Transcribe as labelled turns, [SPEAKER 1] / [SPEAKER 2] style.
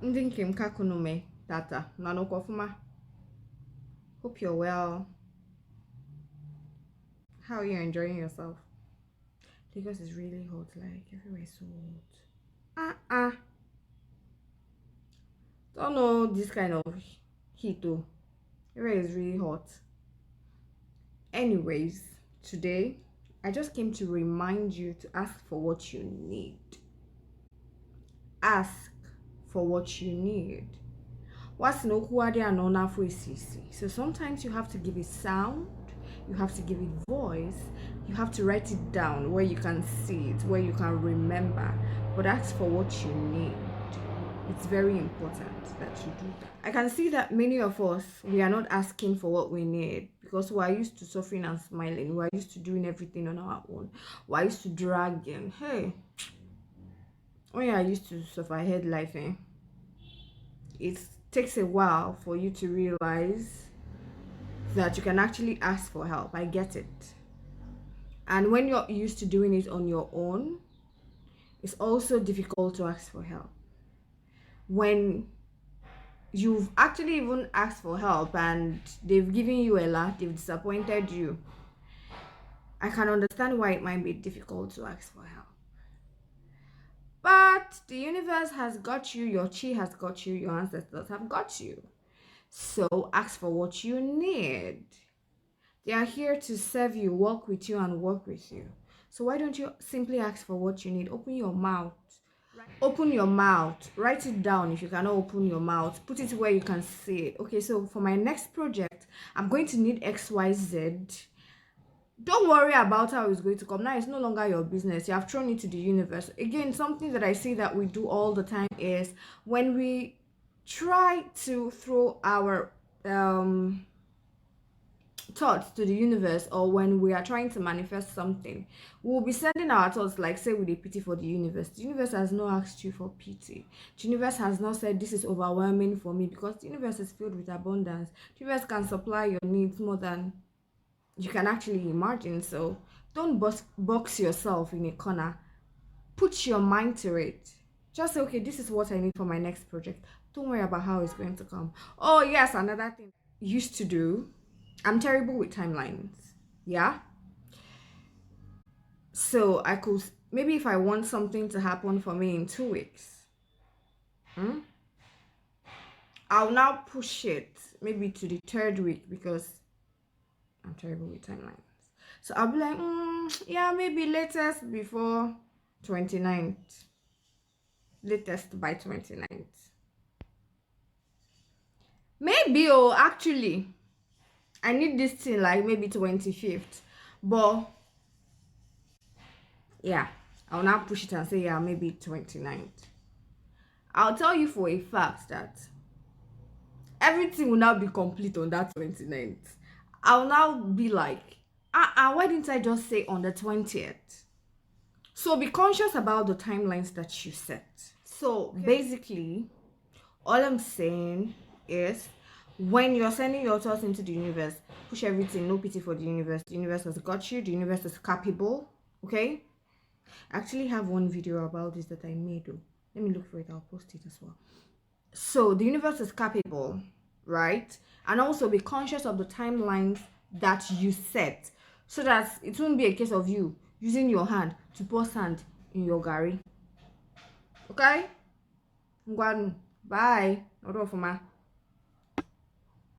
[SPEAKER 1] Ndinkim kakunume tata nanokofuma. Hope you're well. How are you enjoying yourself? Lagos is really hot, like everywhere is so hot. Don't know this kind of heat though. Everywhere is really hot. Anyways, today I just came to remind you to ask for what you need. Ask for what you need. What's no so sometimes you have to give it sound, you have to give it voice, you have to write it down where you can see it, where you can remember. But ask for what you need. It's very important that you do that. I can see that many of us, we are not asking for what we need because we are used to suffering and smiling. We are used to doing everything on our own. We are used to dragging. Hey, when you are used to suffer head life, it takes a while for you to realize that you can actually ask for help. I get it. And when you're used to doing it on your own, it's also difficult to ask for help. When you've actually even asked for help and they've given you a lot, they've disappointed you, I can understand why it might be difficult to ask for help. But the universe has got you, your chi has got you, your ancestors have got you. So ask for what you need. They are here to serve you, work with you, and work with you. So why don't you simply ask for what you need? Open your mouth. Open your mouth. Write it down if you cannot open your mouth. Put it where you can see it. Okay, so for my next project, I'm going to need XYZ. Don't worry about how it's going to come. Now it's no longer your business. You have thrown it to the universe. Again, something that I see that we do all the time is when we try to throw our thoughts to the universe, or when we are trying to manifest something, we'll be sending our thoughts, like say with a pity for the universe. The universe has not asked you for pity. The universe has not said this is overwhelming for me, because the universe is filled with abundance. The universe can supply your needs more than you can actually imagine. So don't box yourself in a corner. Put your mind to it. Just say, okay, this is what I need for my next project. Don't worry about how it's going to come. Oh yes, another thing I used to do, I'm terrible with timelines. Yeah. So I could, maybe if I want something to happen for me in 2 weeks, I'll now push it maybe to the 3rd week, because I'm terrible with timelines. So I'll be like, yeah, maybe latest before 29th. Latest by 29th. Maybe, actually, I need this thing like maybe 25th. But yeah, I'll now push it and say, yeah, maybe 29th. I'll tell you for a fact that everything will now be complete on that 29th. I'll now be like, why didn't I just say on the 20th? So be conscious about the timelines that you set. So basically, all I'm saying is, when you're sending your thoughts into the universe, push everything, no pity for the universe. The universe has got you. The universe is capable. Okay? I actually have one video about this that I made. Let me look for it. I'll post it as well. So the universe is capable, right? And also be conscious of the timelines that you set, so that it won't be a case of you using your hand to pour sand in your gari. Okay? Bye.